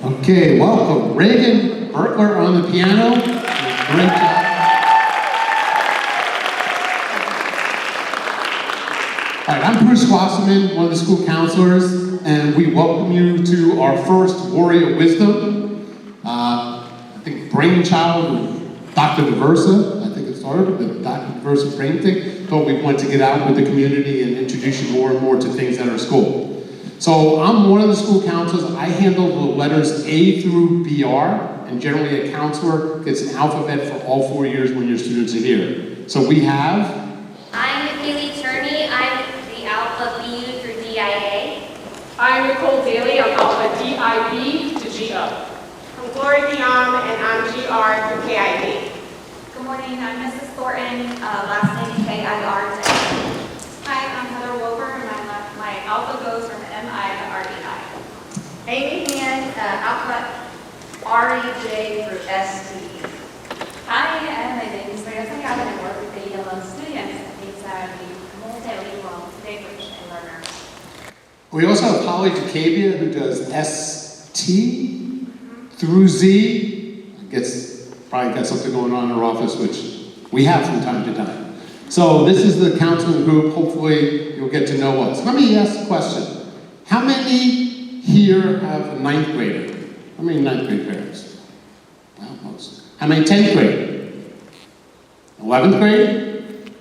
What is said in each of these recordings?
Okay, welcome. Reagan Berkler on the piano. Great job. All right, I'm Bruce Wasserman, one of the school counselors, and we welcome you to our first Warrior Wisdom. I think brainchild of Dr. Diversa. I think it started with the Dr. Diversa brain thing. Thought we wanted to get out with the community and introduce you more and more to things at our school. So I'm one of the school counselors. I handle the letters A through BR, and generally a counselor gets an alphabet for all 4 years when your students are here. So we have... I'm McKaylee Turney. I'm the alpha BU through DIA. I'm Nicole Daly. I'm alpha DIB to GO. I'm Glory Guillaume, and I'm GR through KIB. Good morning, I'm Mrs. Thornton, last name KIR to M. Hi, I'm Heather Wover, and my alpha goes from MI to REI. Amy Hand, alpha REJ through ST. Hi, my name is Maria Sagada, and I work with the ELL students. These are the multilingual language and learners. We also have Holly Jacabia, who does ST through Z. I guess probably got something going on in her office, which we have from time to time. So this is the counseling group. Hopefully you'll get to know us. Let me ask a question. How many here have a 9th grader? How many 9th grade parents? Well, most. How many 10th grade? 11th grade?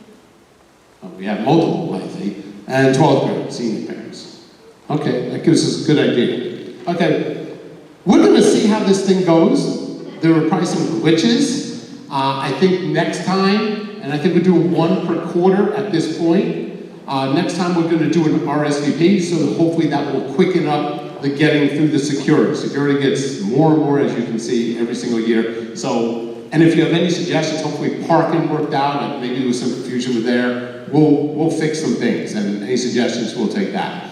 Oh, we have multiple, I think. And 12th grade, senior parents. Okay, that gives us a good idea. Okay, we're gonna see how this thing goes. There were probably some glitches. I think next time, and I think we're doing 1 per quarter at this point. Next time we're gonna do an RSVP, so that hopefully that will quicken up the getting through the security. Security gets more and more, as you can see, every single year. So, and if you have any suggestions, hopefully parking worked out, and maybe there was some confusion with there, we'll fix some things, and any suggestions, we'll take that.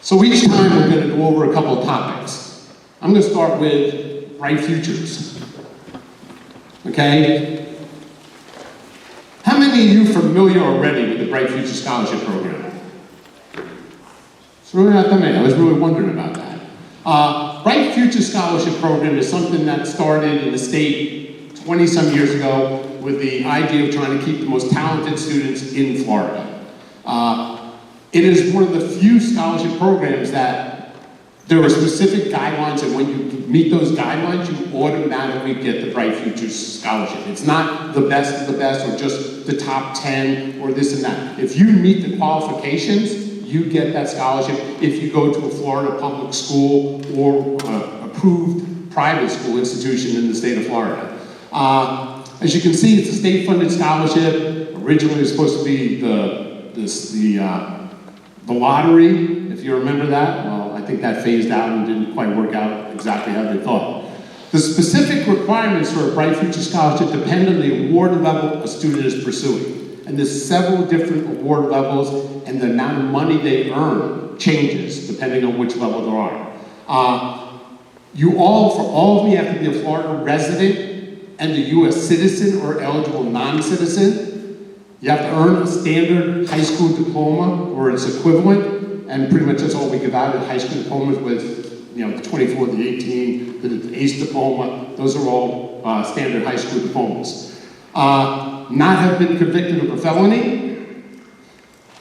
So each time we're gonna go over a couple of topics. I'm gonna start with Bright Futures. Okay? How many of you are familiar already with the Bright Future Scholarship Program? It's really not that many. I was really wondering about that. Bright Future Scholarship Program is something that started in the state 20-some years ago with the idea of trying to keep the most talented students in Florida. It is one of the few scholarship programs that there are specific guidelines, and when you meet those guidelines, you automatically get the Bright Futures Scholarship. It's not the best of the best or just the top 10 or this and that. If you meet the qualifications, you get that scholarship if you go to a Florida public school or approved private school institution in the state of Florida. As you can see, it's a state-funded scholarship. Originally, it was supposed to be the lottery, if you remember that. Well, I think that phased out and didn't quite work out exactly how they thought. The specific requirements for a Bright Future Scholarship depend on the award level a student is pursuing. And there's several different award levels, and the amount of money they earn changes depending on which level there are. For all of you, have to be a Florida resident and a U.S. citizen or eligible non-citizen. You have to earn a standard high school diploma or its equivalent, and pretty much that's all we give out at high school diplomas with, the 24, the 18, the ACE diploma. Those are all standard high school diplomas. Not have been convicted of a felony,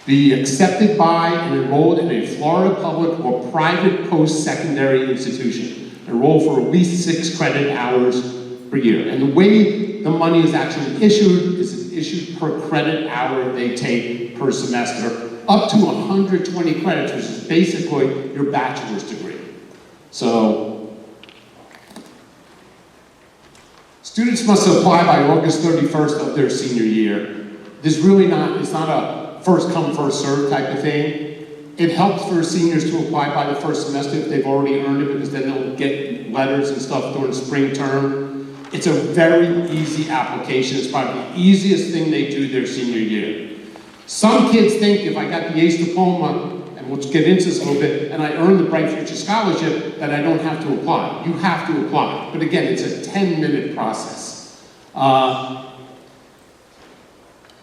be accepted by and enrolled in a Florida public or private post-secondary institution. Enroll for at least 6 credit hours per year. And the way the money is actually issued is issued per credit hour they take per semester, up to 120 credits, which is basically your bachelor's degree. So, students must apply by August 31st of their senior year. It's not a first come, first served type of thing. It helps for seniors to apply by the first semester if they've already earned it, because then they'll get letters and stuff during spring term. It's a very easy application. It's probably the easiest thing they do their senior year. Some kids think if I got the ACE diploma, and we'll get into this a little bit, and I earn the Bright Future Scholarship, that I don't have to apply. You have to apply. But again, it's a 10-minute process.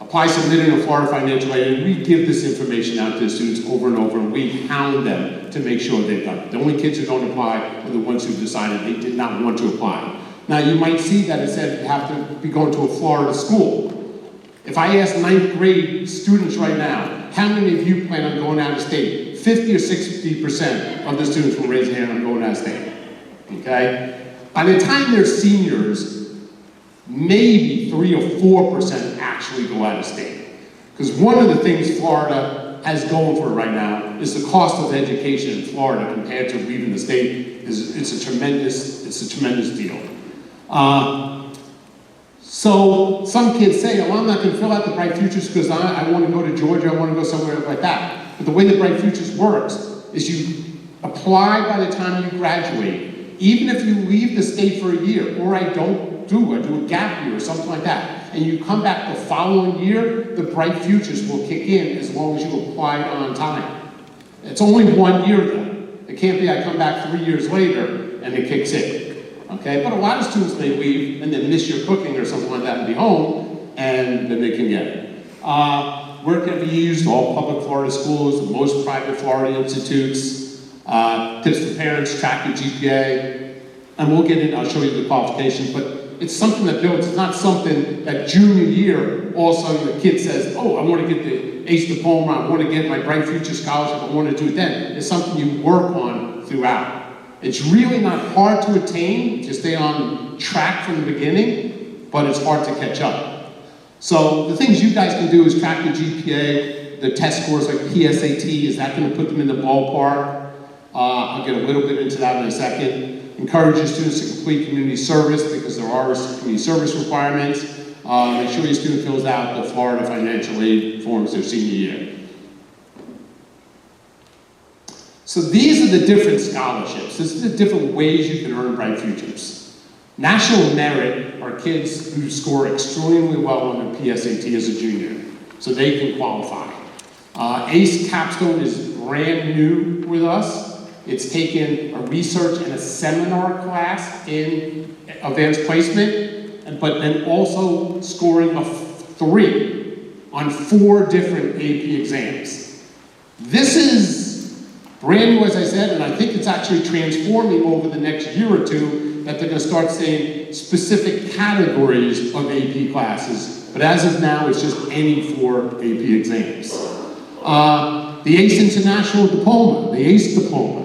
Apply submitting a Florida financial aid, and we give this information out to the students over and over, and we hound them to make sure they've done it. The only kids who don't apply are the ones who decided they did not want to apply. Now, you might see that it said you have to be going to a Florida school. If I ask 9th grade students right now, how many of you plan on going out of state? 50 or 60% of the students will raise their hand, I'm going out of state. Okay? By the time they're seniors, maybe 3 or 4% actually go out of state. Because one of the things Florida has going for it right now is the cost of education in Florida compared to leaving the state it's a tremendous deal. So some kids say, oh, I'm not going to fill out the Bright Futures because I want to go to Georgia, I want to go somewhere like that. But the way the Bright Futures works is you apply by the time you graduate, even if you leave the state for a year, or I do a gap year or something like that, and you come back the following year, the Bright Futures will kick in as long as you applied on time. It's only 1 year though. It can't be I come back 3 years later and it kicks in. Okay, but a lot of students may leave and then miss your cooking or something like that and be home, and then they can get it. Where it can be used, all public Florida schools, most private Florida institutes, tips for parents, track your GPA, and we'll get in, I'll show you the qualifications, but it's something that builds, it's not something that junior year, all of a sudden the kid says, oh, I want to get the ACE diploma, I want to get my Bright Future Scholarship, I want to do it then. It's something you work on throughout. It's really not hard to attain if you stay on track from the beginning, but it's hard to catch up. So the things you guys can do is track your GPA, the test scores like PSAT, is that going to put them in the ballpark? I'll get a little bit into that in a second. Encourage your students to complete community service because there are community service requirements. Make sure your student fills out the Florida financial aid forms their senior year. So these are the different scholarships. This is the different ways you can earn Bright Futures. National Merit are kids who score extremely well on the PSAT as a junior, so they can qualify. ACE Capstone is brand new with us. It's taken a research and a seminar class in advanced placement, but then also scoring a 3 on 4 different AP exams. This is brand new, as I said, and I think it's actually transforming over the next year or two that they're going to start saying specific categories of AP classes, but as of now, it's just any 4 AP exams. The ACE International Diploma, the ACE Diploma.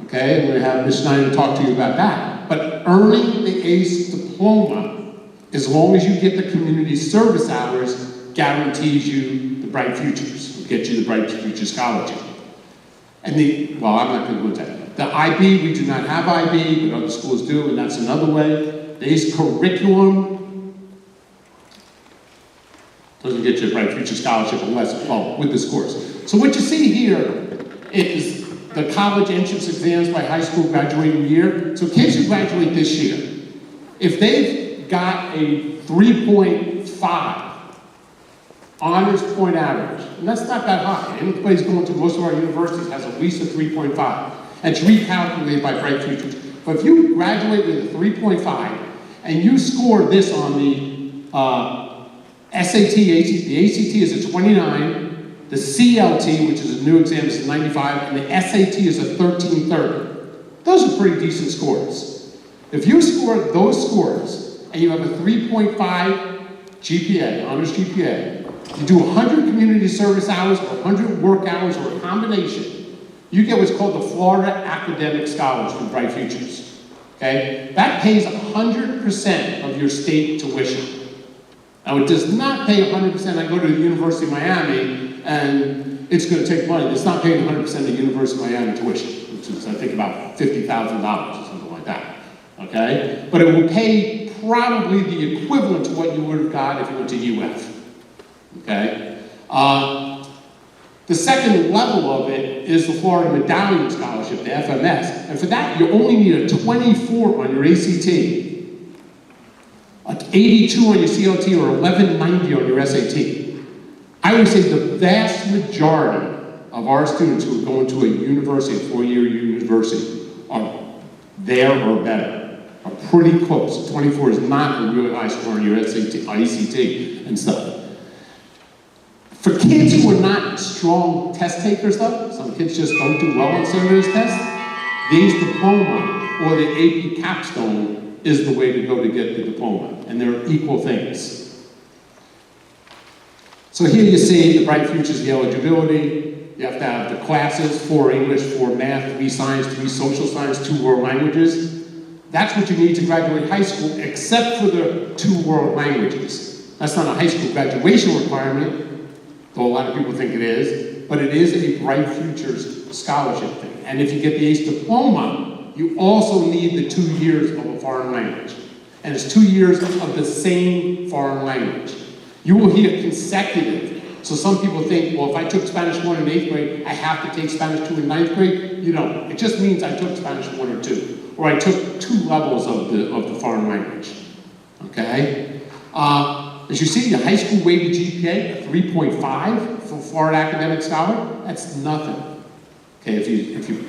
Okay, I'm going to have Ms. Schneider talk to you about that. But earning the ACE Diploma, as long as you get the community service hours, guarantees you the Bright Futures, get you the Bright Future Scholarship. And well, I'm not going to go into that. The IB, we do not have IB, but other schools do, and that's another way. The ACE curriculum doesn't get you a Bright Future Scholarship unless, well, with the scores. So what you see here is the college entrance exams by high school graduating year. So kids who graduate this year, if they've got a 3.5 honors point average, and that's not that high. Anybody's going to most of our universities has at least a 3.5. And it's recalculated by Bright Futures. But if you graduate with a 3.5 and you score this on the SAT, the ACT is a 29, the CLT, which is a new exam, is a 95, and the SAT is a 1330. Those are pretty decent scores. If you score those scores and you have a 3.5 GPA, honors GPA, you do 100 community service hours or 100 work hours or a combination, you get what's called the Florida Academic Scholars from Bright Futures. Okay? That pays 100% of your state tuition. Now, it does not pay 100%. I go to the University of Miami, and it's going to take money. It's not paying 100% of the University of Miami tuition, which is, I think, about $50,000 or something like that. Okay? But it will pay probably the equivalent to what you would have got if you went to UF. Okay? The second level of it is the Florida Medallion Scholarship, the FMS. And for that, you only need a 24 on your ACT, an 82 on your CLT, or 1190 on your SAT. I would say the vast majority of our students who are going to a university, a 4-year university, are there or better, are pretty close. 24 is not a really high score on your SAT, ICT, and stuff. For kids who are not strong test takers though, some kids just don't do well on some of those tests, the ACE diploma or the AP capstone is the way to go to get the diploma, and they're equal things. So here you see the Bright Futures, the eligibility. You have to have the classes, 4 English, 4 math, 3 science, 3 social science, 2 world languages. That's what you need to graduate high school, except for the 2 world languages. That's not a high school graduation requirement, though a lot of people think it is, but it is a Bright Futures scholarship thing. And if you get the ACE diploma, you also need the 2 years of a foreign language. And it's 2 years of the same foreign language. You will hear consecutive. So some people think, well, if I took Spanish 1 in 8th grade, I have to take Spanish 2 in 9th grade. You don't. It just means I took Spanish 1 or 2. Or I took 2 levels of the foreign language. Okay? As you see, the high school weighted GPA, a 3.5 for Florida Academic Scholar, that's nothing. Okay, if you're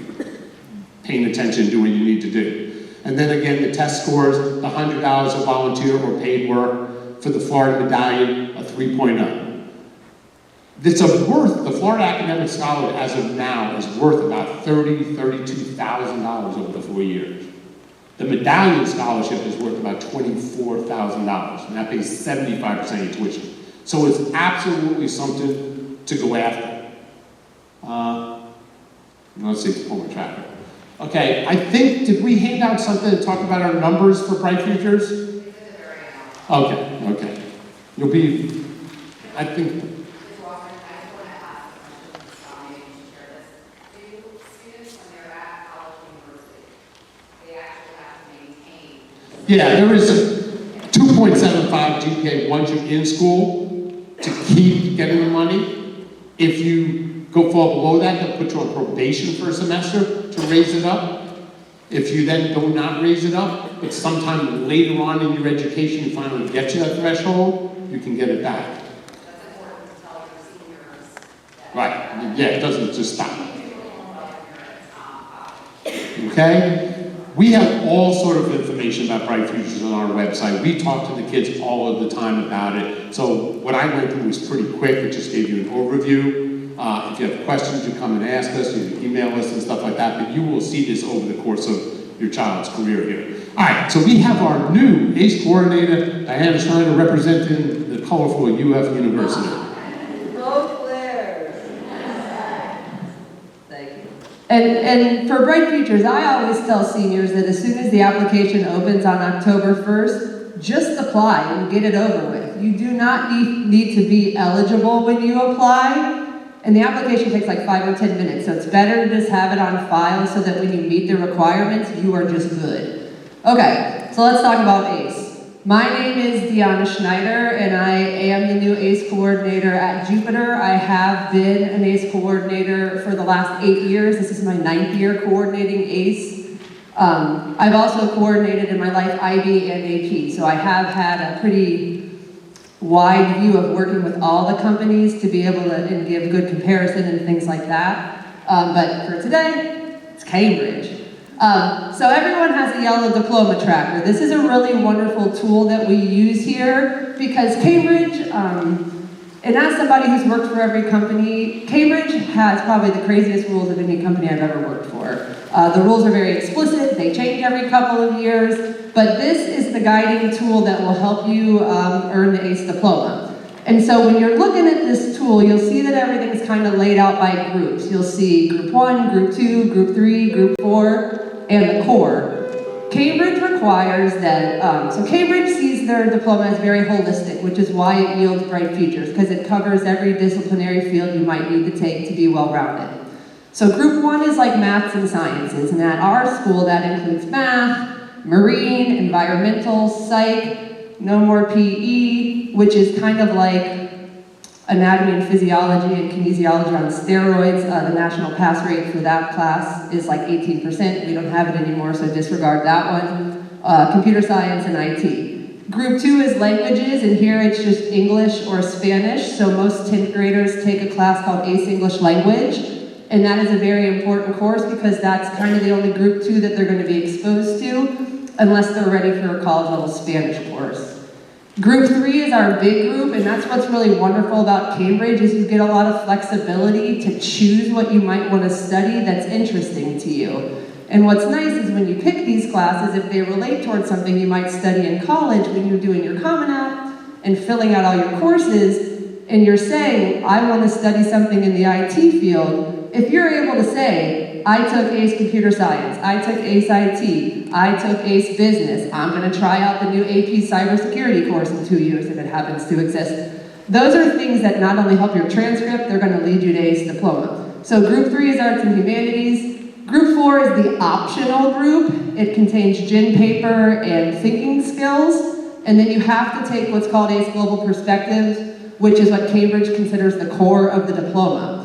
paying attention to what you need to do. And then again, the test scores, the $100 of volunteer or paid work for the Florida Medallion, a 3.0. It's worth, the Florida Academic Scholar as of now is worth about $32,000 over the 4 years. The Medallion Scholarship is worth about $24,000, and that pays 75% of your tuition. So it's absolutely something to go after. Let's see, diploma tracker. Okay, I think, did we hand out something to talk about our numbers for Bright Futures? Okay. You'll be, I think, yeah, there is a 2.75 GPA once you're in school to keep getting the money. If you fall below that, they'll put you on probation for a semester to raise it up. If you then do not raise it up, but sometime later on in your education you finally get to that threshold, you can get it back. That's important to tell your seniors. Right, yeah, it doesn't just stop. Okay? We have all sort of information about Bright Futures on our website. We talk to the kids all of the time about it. So what I went through was pretty quick. It just gave you an overview. If you have questions, you come and ask us, you can email us and stuff like that, but you will see this over the course of your child's career here. All right, so we have our new ACE coordinator, Diana Schneider, representing the colorful UF University. Go Claire! Thank you. And for Bright Futures, I always tell seniors that as soon as the application opens on October 1st, just apply and get it over with. You do not need to be eligible when you apply, and the application takes like 5 or 10 minutes, so it's better to just have it on file so that when you meet the requirements, you are just good. Okay, so let's talk about ACE. My name is Deanna Schneider, and I am the new ACE coordinator at Jupiter. I have been an ACE coordinator for the last 8 years. This is my 9th year coordinating ACE. I've also coordinated in my life IB and AP, so I have had a pretty wide view of working with all the companies to be able to and give good comparison and things like that. But for today, it's Cambridge. So everyone has a yellow diploma tracker. This is a really wonderful tool that we use here because Cambridge, and as somebody who's worked for every company, Cambridge has probably the craziest rules of any company I've ever worked for. The rules are very explicit, they change every couple of years, but this is the guiding tool that will help you earn the ACE diploma. And so when you're looking at this tool, you'll see that everything's kind of laid out by groups. You'll see group 1, group 2, group 3, group 4, and the core. Cambridge requires that, so Cambridge sees their diploma as very holistic, which is why it yields Bright Futures, because it covers every disciplinary field you might need to take to be well-rounded. So group 1 is like maths and sciences, and at our school that includes math, marine, environmental, psych, no more PE, which is kind of like anatomy and physiology and kinesiology on steroids. The national pass rate for that class is like 18%. We don't have it anymore, so disregard that one. Computer science and IT. Group 2 is languages, and here it's just English or Spanish. So most 10th graders take a class called ACE English Language, and that is a very important course because that's kind of the only group 2 that they're going to be exposed to, unless they're ready for a college level Spanish course. Group 3 is our big group, and that's what's really wonderful about Cambridge is you get a lot of flexibility to choose what you might want to study that's interesting to you. And what's nice is when you pick these classes, if they relate towards something you might study in college when you're doing your Common App and filling out all your courses, and you're saying, I want to study something in the IT field, if you're able to say, I took ACE Computer Science, I took ACE IT, I took ACE Business, I'm going to try out the new AP Cybersecurity course in 2 years if it happens to exist. Those are things that not only help your transcript, they're going to lead you to ACE Diploma. So Group 3 is Arts and Humanities. Group 4 is the optional group. It contains Gen paper and thinking skills. And then you have to take what's called ACE Global Perspectives, which is what Cambridge considers the core of the diploma.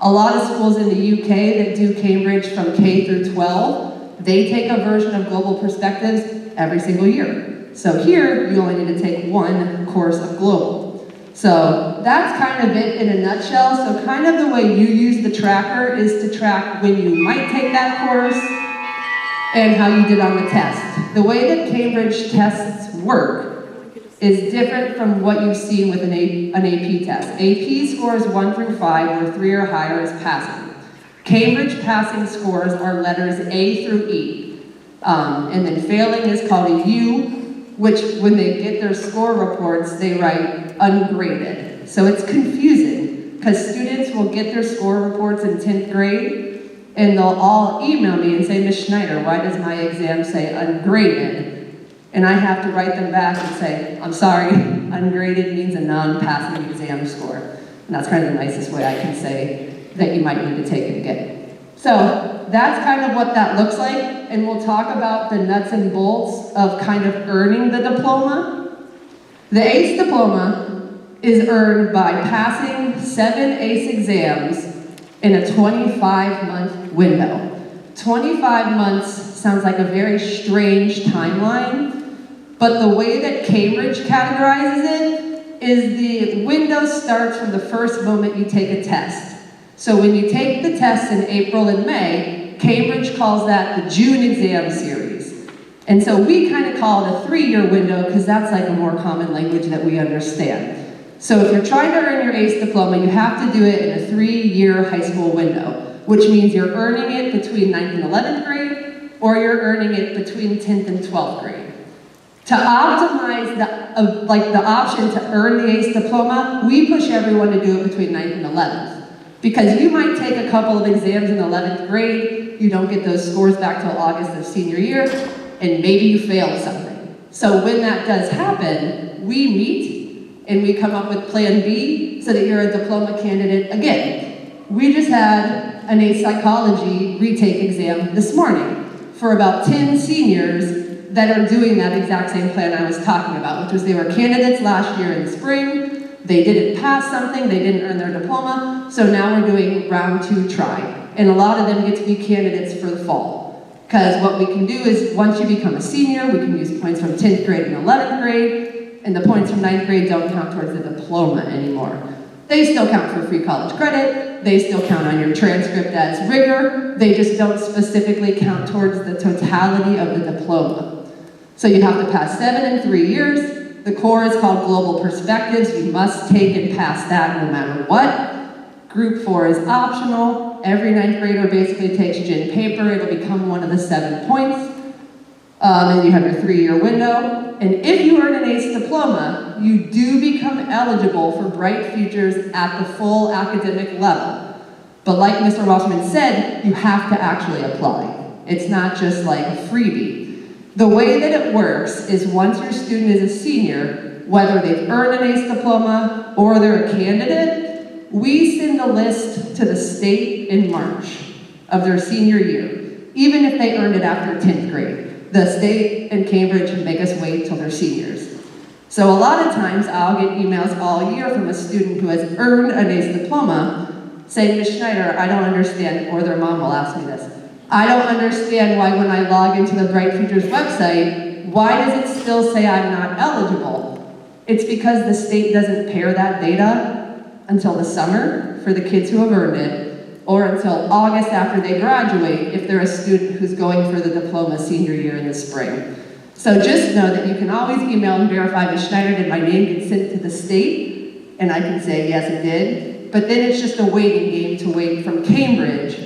A lot of schools in the UK that do Cambridge from K through 12, they take a version of Global Perspectives every single year. So here, you only need to take one course of Global. So that's kind of it in a nutshell. So kind of the way you use the tracker is to track when you might take that course and how you did on the test. The way that Cambridge tests work is different from what you've seen with an AP test. AP scores 1 through 5, where 3 or higher is passing. Cambridge passing scores are letters A through E. And then failing is called a U, which when they get their score reports, they write ungraded. So it's confusing, because students will get their score reports in 10th grade, and they'll all email me and say, Ms. Schneider, why does my exam say ungraded? And I have to write them back and say, I'm sorry, ungraded means a non-passing exam score. And that's kind of the nicest way I can say that you might need to take it again. So that's kind of what that looks like, and we'll talk about the nuts and bolts of kind of earning the diploma. The ACE diploma is earned by passing 7 ACE exams in a 25-month window. 25 months sounds like a very strange timeline, but the way that Cambridge categorizes it is the window starts from the first moment you take a test. So when you take the tests in April and May, Cambridge calls that the June exam series. And so we kind of call it a 3-year window because that's like a more common language that we understand. So if you're trying to earn your ACE diploma, you have to do it in a 3-year high school window, which means you're earning it between 9th and 11th grade, or you're earning it between 10th and 12th grade. To optimize the option to earn the ACE diploma, we push everyone to do it between 9th and 11th. Because you might take a couple of exams in 11th grade, you don't get those scores back till August of senior year, and maybe you failed something. So when that does happen, we meet and we come up with Plan B so that you're a diploma candidate again. We just had an ACE Psychology retake exam this morning for about 10 seniors that are doing that exact same plan I was talking about, which was they were candidates last year in the spring, they didn't pass something, they didn't earn their diploma, so now we're doing round 2 try. And a lot of them get to be candidates for the fall. Because what we can do is, once you become a senior, we can use points from 10th grade and 11th grade, and the points from 9th grade don't count towards the diploma anymore. They still count for free college credit, they still count on your transcript as rigor, they just don't specifically count towards the totality of the diploma. So you have to pass 7 in 3 years. The core is called Global Perspectives. You must take and pass that no matter what. Group 4 is optional. Every 9th grader basically takes Gen paper. It'll become one of the 7 points. And you have your 3-year window. And if you earn an ACE diploma, you do become eligible for Bright Futures at the full academic level. But like Mr. Walshman said, you have to actually apply. It's not just like a freebie. The way that it works is once your student is a senior, whether they've earned an ACE diploma or they're a candidate, we send a list to the state in March of their senior year, even if they earned it after 10th grade. The state and Cambridge make us wait till they're seniors. So a lot of times I'll get emails all year from a student who has earned an ACE diploma saying, Ms. Schneider, I don't understand, or their mom will ask me this. I don't understand why when I log into the Bright Futures website, why does it still say I'm not eligible? It's because the state doesn't pair that data until the summer for the kids who have earned it, or until August after they graduate if they're a student who's going for the diploma senior year in the spring. So just know that you can always email and verify Ms. Schneider, did my name get sent to the state? And I can say, yes, it did. But then it's just a waiting game to wait from Cambridge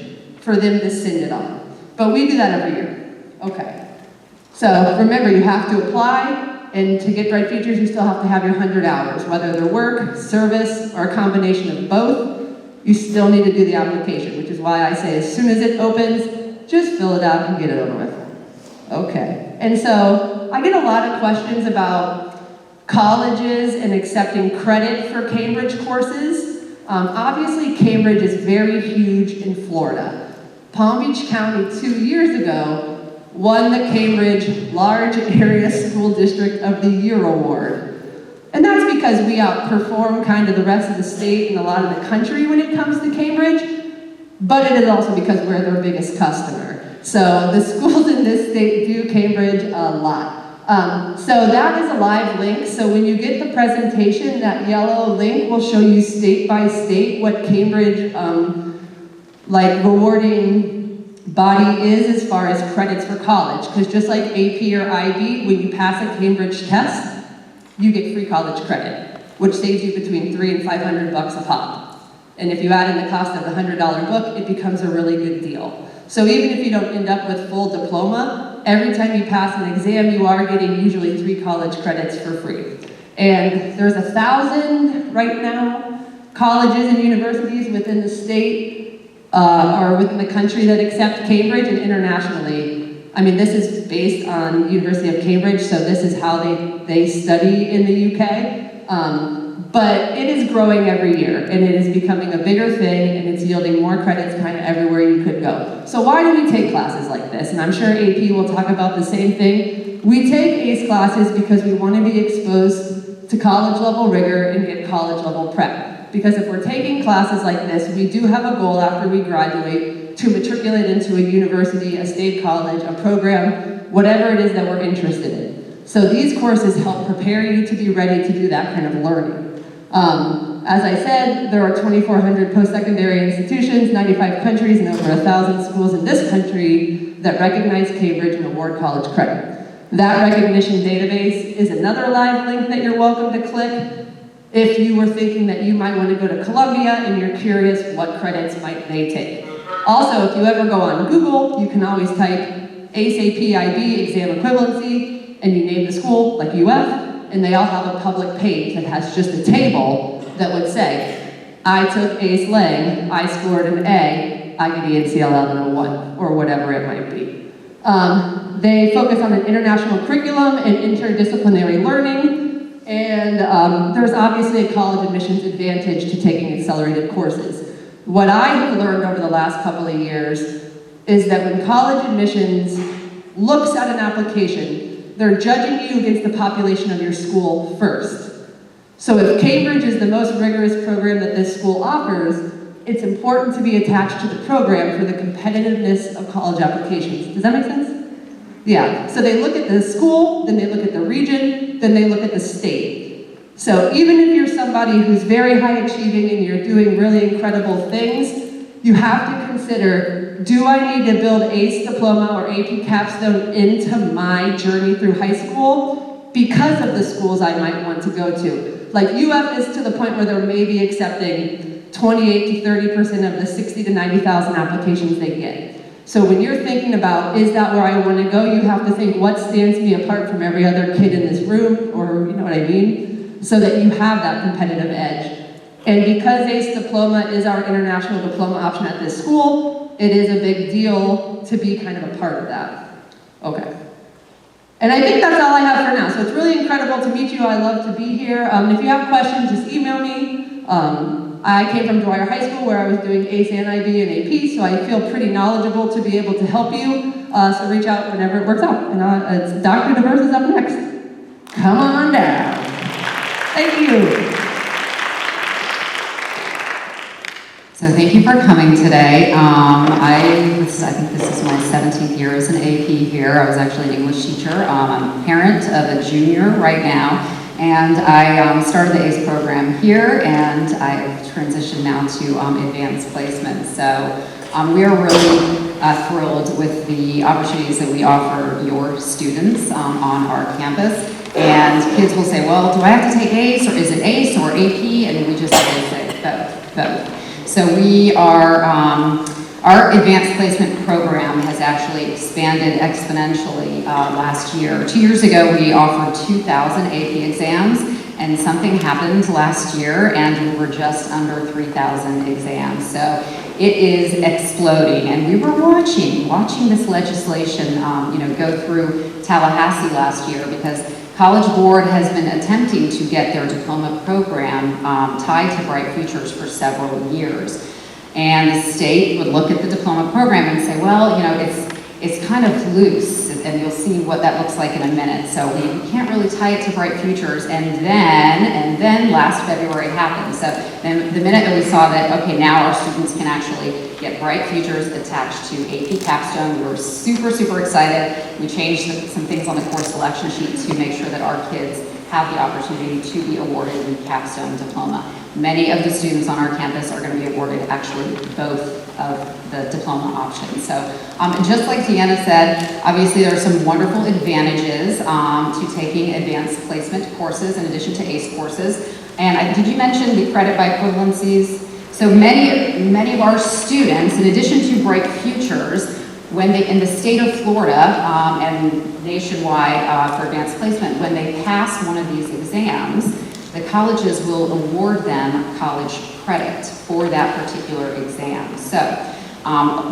for them to send it on. But we do that every year. Okay. So remember, you have to apply, and to get Bright Futures, you still have to have your 100 hours, whether they're work, service, or a combination of both. You still need to do the application, which is why I say as soon as it opens, just fill it out and get it over with. Okay. And so I get a lot of questions about colleges and accepting credit for Cambridge courses. Obviously, Cambridge is very huge in Florida. Palm Beach County 2 years ago won the Cambridge Large Area School District of the Year Award. And that's because we outperform kind of the rest of the state and a lot of the country when it comes to Cambridge, but it is also because we're their biggest customer. So the schools in this state do Cambridge a lot. So that is a live link. So when you get the presentation, that yellow link will show you state by state what Cambridge rewarding body is as far as credits for college. Because just like AP or IB, when you pass a Cambridge test, you get free college credit, which saves you between $300 and $500 a pop. And if you add in the cost of the $100 book, it becomes a really good deal. So even if you don't end up with full diploma, every time you pass an exam, you are getting usually 3 college credits for free. And there's 1,000 right now colleges and universities within the state or within the country that accept Cambridge, and internationally. I mean, this is based on University of Cambridge, so this is how they study in the UK. But it is growing every year, and it is becoming a bigger thing, and it's yielding more credits kind of everywhere you could go. So why do we take classes like this? And I'm sure AP will talk about the same thing. We take ACE classes because we want to be exposed to college level rigor and get college level prep. Because if we're taking classes like this, we do have a goal after we graduate to matriculate into a university, a state college, a program, whatever it is that we're interested in. So these courses help prepare you to be ready to do that kind of learning. As I said, there are 2,400 post-secondary institutions, 95 countries, and over 1,000 schools in this country that recognize Cambridge and award college credit. That recognition database is another live link that you're welcome to click if you were thinking that you might want to go to Columbia and you're curious what credits might they take. Also, if you ever go on Google, you can always type ACE AP IB exam equivalency, and you name the school, like UF, and they all have a public page that has just a table that would say, I took ACE Lang, I scored an A, I get ENCL 1101, or whatever it might be. They focus on an international curriculum and interdisciplinary learning, and there's obviously a college admissions advantage to taking accelerated courses. What I have learned over the last couple of years is that when college admissions looks at an application, they're judging you against the population of your school first. So if Cambridge is the most rigorous program that this school offers, it's important to be attached to the program for the competitiveness of college applications. Does that make sense? Yeah, so they look at the school, then they look at the region, then they look at the state. So even if you're somebody who's very high achieving and you're doing really incredible things, you have to consider, do I need to build ACE diploma or AP capstone into my journey through high school because of the schools I might want to go to? Like UF is to the point where they're maybe accepting 28 to 30% of the 60 to 90,000 applications they get. So when you're thinking about, is that where I want to go, you have to think, what stands me apart from every other kid in this room, or you know what I mean? So that you have that competitive edge. And because ACE diploma is our international diploma option at this school, it is a big deal to be kind of a part of that. Okay. And I think that's all I have for now. So it's really incredible to meet you. I love to be here. If you have questions, just email me. I came from Dwyer High School where I was doing ACE and IB and AP, so I feel pretty knowledgeable to be able to help you. So reach out whenever it works out. And it's Dr. DeVers is up next. Come on down. Thank you. So thank you for coming today. I think this is my 17th year as an AP here. I was actually an English teacher. I'm a parent of a junior right now, and I started the ACE program here, and I've transitioned now to advanced placement. So we are really thrilled with the opportunities that we offer your students on our campus. And kids will say, well, do I have to take ACE, or is it ACE or AP? And we just always say both. So we are, our advanced placement program has actually expanded exponentially last year. 2 years ago, we offered 2,000 AP exams, and something happened last year, and we were just under 3,000 exams. So it is exploding, and we were watching this legislation, go through Tallahassee last year, because College Board has been attempting to get their diploma program tied to Bright Futures for several years. And the state would look at the diploma program and say, well, it's kind of loose, and you'll see what that looks like in a minute. So we can't really tie it to Bright Futures. And then last February happened. So then the minute that we saw that, okay, now our students can actually get Bright Futures attached to AP Capstone, we were super, super excited. We changed some things on the course selection sheet to make sure that our kids have the opportunity to be awarded the Capstone diploma. Many of the students on our campus are going to be awarded actually both of the diploma options. So just like Deanna said, obviously there are some wonderful advantages to taking advanced placement courses in addition to ACE courses. And did you mention the credit by equivalencies? So many of our students, in addition to Bright Futures, when they, in the state of Florida and nationwide for advanced placement, when they pass one of these exams, the colleges will award them college credit for that particular exam. So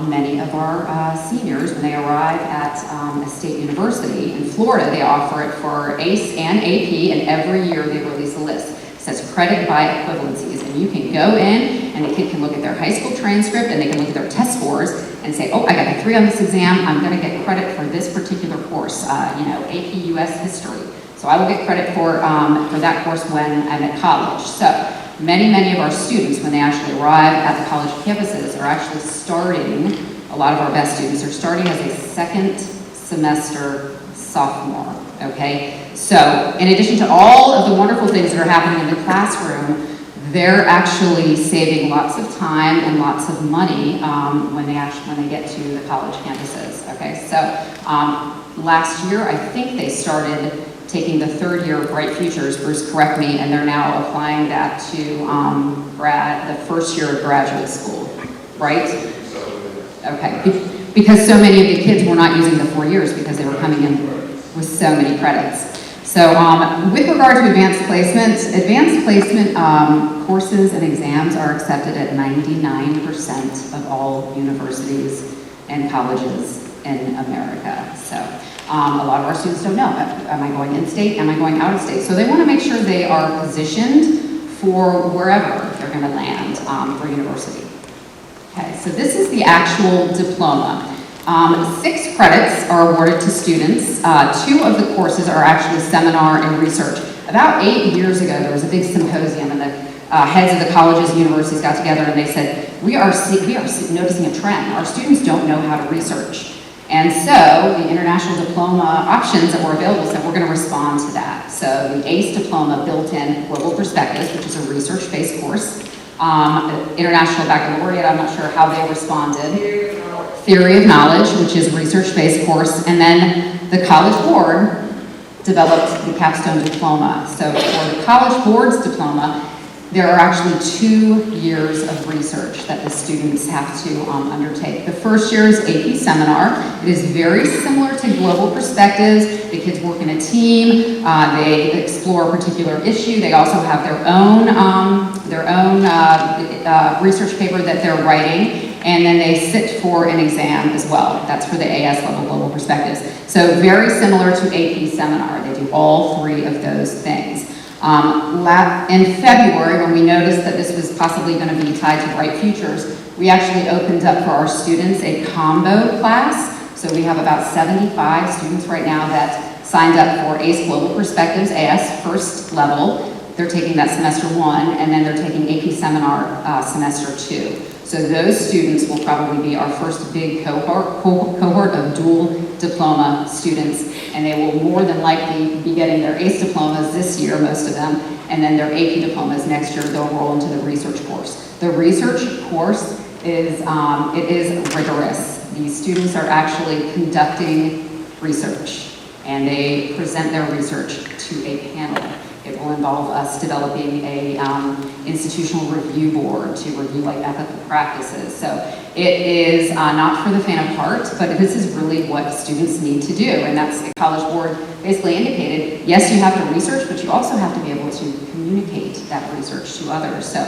many of our seniors, when they arrive at a state university in Florida, they offer it for ACE and AP, and every year they release a list. It says credit by equivalencies, and you can go in and the kid can look at their high school transcript and they can look at their test scores and say, oh, I got a 3 on this exam, I'm gonna get credit for this particular course, AP US history. So I will get credit for that course when I'm at college. So many of our students, when they actually arrive at the college campuses, are actually starting, a lot of our best students are starting as a second semester sophomore, okay? So in addition to all of the wonderful things that are happening in the classroom, they're actually saving lots of time and lots of money when they get to the college campuses, okay? So last year, I think they started taking the third year of Bright Futures, Bruce, correct me, and they're now applying that to the first year of graduate school, right? Okay, because so many of the kids were not using the 4 years because they were coming in with so many credits. So with regard to advanced placement courses and exams are accepted at 99% of all universities and colleges in America. So a lot of our students don't know, am I going in-state, am I going out-of-state? So they want to make sure they are positioned for wherever they're going to land for university. Okay, so this is the actual diploma. 6 credits are awarded to students. 2 of the courses are actually seminar and research. About 8 years ago, there was a big symposium, and the heads of the colleges and universities got together and they said, we are noticing a trend. Our students don't know how to research. And so the international diploma options that were available said we're going to respond to that. So the ACE diploma built in Global Perspectives, which is a research-based course. International Baccalaureate, I'm not sure how they responded. Theory of Knowledge, which is a research-based course. And then the College Board developed the Capstone Diploma. So for the College Board's diploma, there are actually 2 years of research that the students have to undertake. The first year is AP Seminar. It is very similar to Global Perspectives. The kids work in a team. They explore a particular issue. They also have their own research paper that they're writing, and then they sit for an exam as well. That's for the AS level Global Perspectives. So very similar to AP Seminar. They do all 3 of those things. In February, when we noticed that this was possibly going to be tied to Bright Futures, we actually opened up for our students a combo class. So we have about 75 students right now that signed up for ACE Global Perspectives, AS first level. They're taking that semester 1, and then they're taking AP Seminar semester 2. So those students will probably be our first big cohort of dual diploma students, and they will more than likely be getting their ACE diplomas this year, most of them, and then their AP diplomas next year. They'll roll into the research course. The research course is it is rigorous. These students are actually conducting research, and they present their research to a panel. It will involve us developing a institutional review board to review like ethical practices. So it is not for the faint of heart, but this is really what students need to do. And that's the College Board basically indicated, yes, you have to research, but you also have to be able to communicate that research to others. So,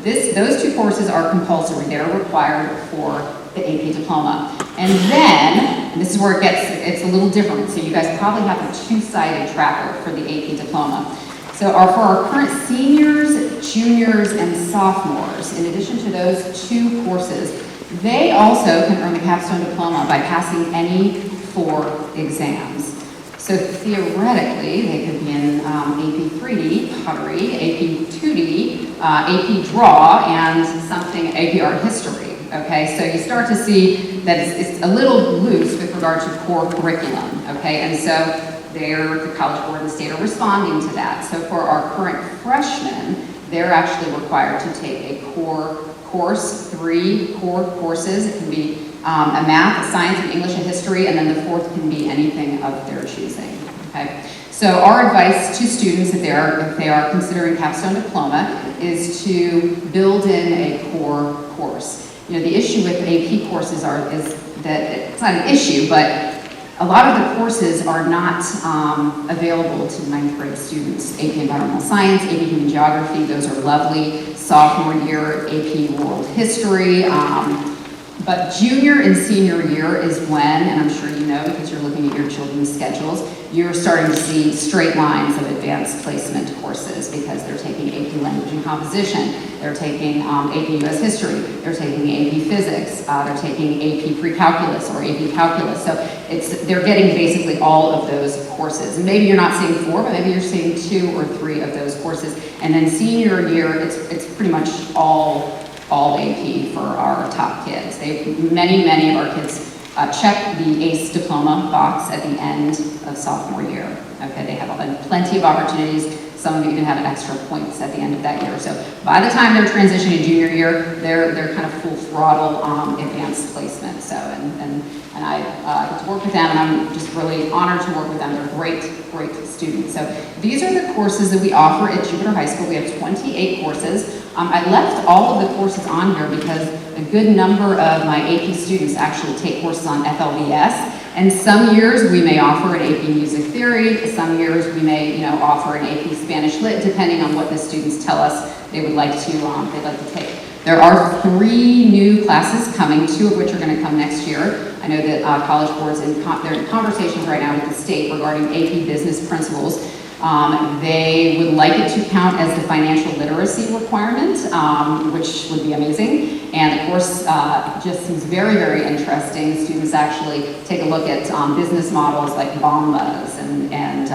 those two courses are compulsory. They're required for the AP diploma. And then, and this is where it's a little different. So you guys probably have a two-sided tracker for the AP diploma. So for our current seniors, juniors, and sophomores, in addition to those two courses, they also can earn the capstone diploma by passing any 4 exams. So theoretically, they could be in AP 3D, pottery, AP 2D, AP draw, and something AP art history. Okay, so you start to see that it's a little loose with regard to core curriculum. Okay, and so the College Board and the state are responding to that. So for our current freshmen, they're actually required to take a core course, 3 core courses. It can be a math, a science, an English, and history, and then the 4th can be anything of their choosing. Okay, so our advice to students if they are considering capstone diploma is to build in a core course. You know, the issue with AP courses is that it's not an issue, but a lot of the courses are not available to 9th grade students. AP Environmental Science, AP Human Geography, those are lovely. Sophomore year, AP World History. But junior and senior year is when, and I'm sure you know because you're looking at your children's schedules, you're starting to see straight lines of advanced placement courses because they're taking AP Language and Composition, they're taking AP US History, they're taking AP Physics, they're taking AP Pre-Calculus or AP Calculus. So they're getting basically all of those courses. And maybe you're not seeing 4, but maybe you're seeing 2 or 3 of those courses. And then senior year, it's pretty much all AP for our top kids. Many of our kids check the ACE diploma box at the end of sophomore year. Okay, they have plenty of opportunities. Some of you even have extra points at the end of that year. So by the time they're transitioning junior year, they're kind of full throttle advanced placement. So and I get to work with them, and I'm just really honored to work with them. They're great students. So these are the courses that we offer at Jupiter High School. We have 28 courses. I left all of the courses on here because a good number of my AP students actually take courses on FLVS. And some years we may offer an AP Music Theory. Some years we may, offer an AP Spanish Lit, depending on what the students tell us they would like to take. There are 3 new classes coming, 2 of which are going to come next year. I know that College Board's they're in conversations right now with the state regarding AP Business Principles. They would like it to count as the financial literacy requirement, which would be amazing. And the course just seems very, very interesting. Students actually take a look at business models like Bombas and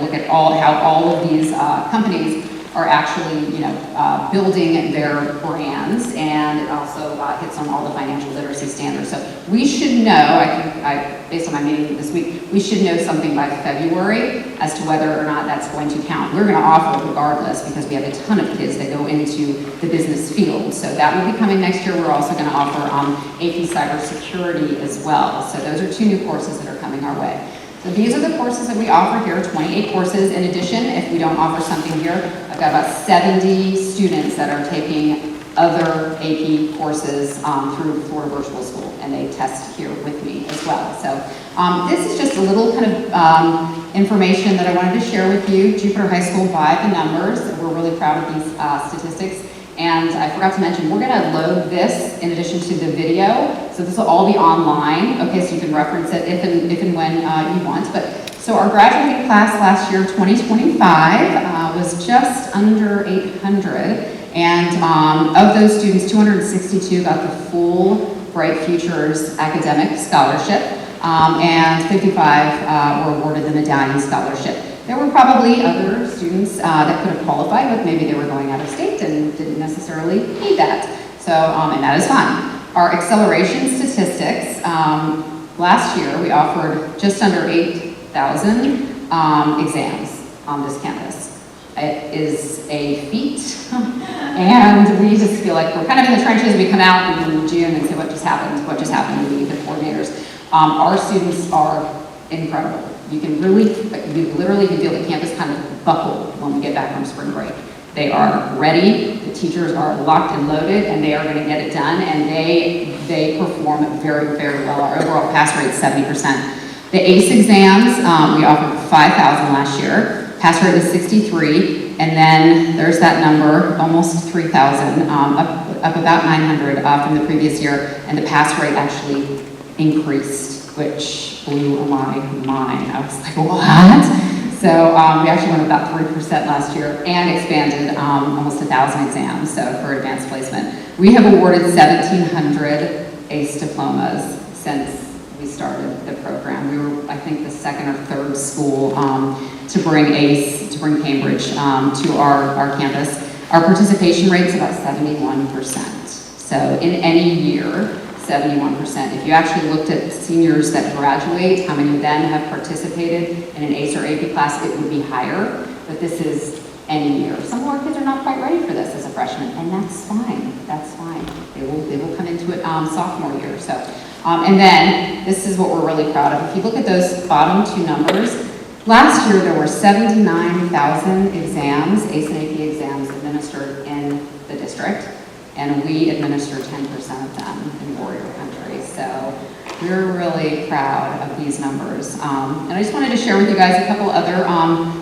look at how all of these companies are actually, building their brands, and it also hits on all the financial literacy standards. So we should know, based on my meeting this week, we should know something by February as to whether or not that's going to count. We're going to offer regardless because we have a ton of kids that go into the business field. So that will be coming next year. We're also going to offer AP Cybersecurity as well. So those are 2 new courses that are coming our way. So these are the courses that we offer here, 28 courses. In addition, if we don't offer something here, I've got about 70 students that are taking other AP courses through Florida Virtual School, and they test here with me as well. So this is just a little kind of information that I wanted to share with you. Jupiter High School by the numbers. We're really proud of these statistics. And I forgot to mention, we're going to load this in addition to the video. So this will all be online. Okay, so you can reference it if and when you want. But so our graduating class last year, 2025, was just under 800. And of those students, 262 got the full Bright Futures academic scholarship. And 55 were awarded the medallion scholarship. There were probably other students that could have qualified, but maybe they were going out of state and didn't necessarily need that. So, and that is fine. Our acceleration statistics, last year we offered just under 8,000 exams on this campus. It is a feat. And we just feel like we're kind of in the trenches. We come out in June and say, what just happened, we meet the coordinators. Our students are incredible. You literally can feel the campus kind of buckle when we get back from spring break. They are ready, the teachers are locked and loaded, and they are going to get it done, and they perform very, very well. Our overall pass rate is 70%. The ACE exams, we offered 5,000 last year. Pass rate is 63, and then there's that number, almost 3,000, up about 900 from the previous year, and the pass rate actually increased, which blew my mind. I was like, what? So we actually went about 3% last year and expanded almost 1,000 exams, so for advanced placement. We have awarded 1,700 ACE diplomas since we started the program. We were, I think, the second or third school to bring ACE, to bring Cambridge to our campus. Our participation rate is about 71%. So in any year, 71%. If you actually looked at seniors that graduate, how many of them have participated in an ACE or AP class, it would be higher, but this is any year. Some of our kids are not quite ready for this as a freshman, and that's fine, that's fine. They will come into it sophomore year, so. And then, this is what we're really proud of. If you look at those bottom two numbers, last year there were 79,000 exams, ACE and AP exams administered in the district. And we administer 10% of them in Warrior Country. So we're really proud of these numbers. And I just wanted to share with you guys a couple other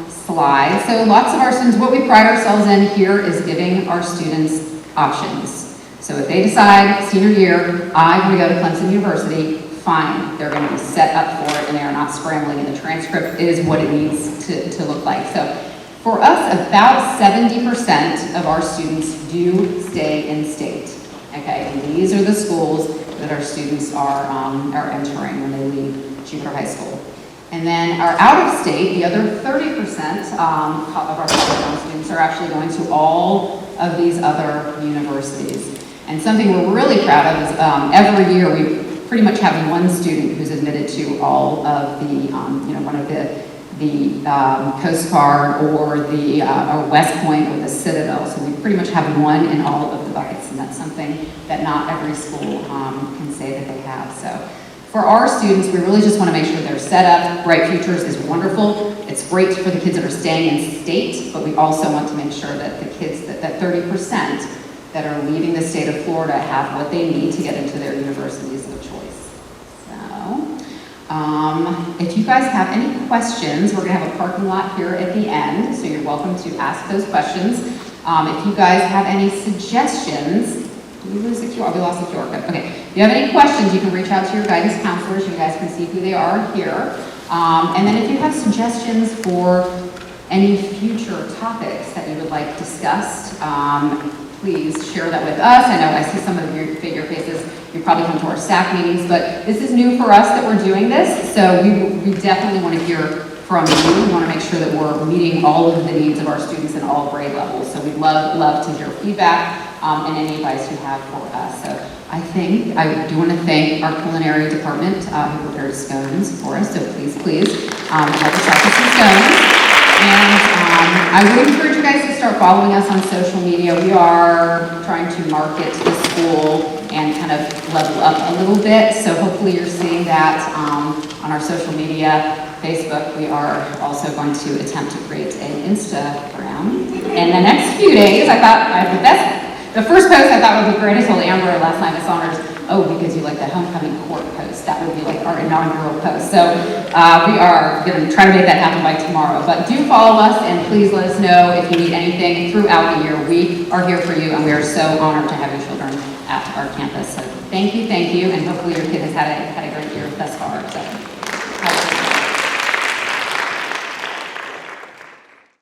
slides. So lots of our students, what we pride ourselves in here is giving our students options. So if they decide senior year, I want to go to Clemson University, fine. They're going to be set up for it and they are not scrambling. And the transcript is what it needs to look like. So for us, about 70% of our students do stay in state, okay? And these are the schools that our students are entering when they leave Jupiter High School. And then our out-of-state, the other 30% of our college students are actually going to all of these other universities. And something we're really proud of is every year we pretty much have one student who's admitted to all of the, one of the Coast Guard or West Point or the Citadel. So we pretty much have one in all of the buckets, and that's something that not every school can say that they have. So for our students, we really just want to make sure they're set up. Bright Futures is wonderful. It's great for the kids that are staying in state, but we also want to make sure that the kids, that 30% that are leaving the state of Florida have what they need to get into their universities of choice. If you guys have any questions, we're going to have a parking lot here at the end, so you're welcome to ask those questions. If you guys have any suggestions, did we lose the QR? We lost the QR code. Okay. If you have any questions, you can reach out to your guidance counselors. You guys can see who they are here. And then if you have suggestions for any future topics that you would like discussed, please share that with us. I know I see some of your faces. You probably come to our staff meetings, but this is new for us that we're doing this, so we definitely want to hear from you. We want to make sure that we're meeting all of the needs of our students in all grade levels. So we'd love to hear feedback and any advice you have for us. So I do want to thank our culinary department who prepared scones for us. So please help us out with some scones. And I would encourage you guys to start following us on social media. We are trying to market the school and kind of level up a little bit. So hopefully you're seeing that on our social media. Facebook, we are also going to attempt to create an Instagram. In the next few days, I thought I have the first post I thought would be great. I told Amber last night, Miss Saunders, because you like the homecoming court post. That would be like our inaugural post. So we are going to try to make that happen by tomorrow. But do follow us and please let us know if you need anything throughout the year. We are here for you and we are so honored to have your children at our campus. So thank you, and hopefully your kid has had a great year thus far. So.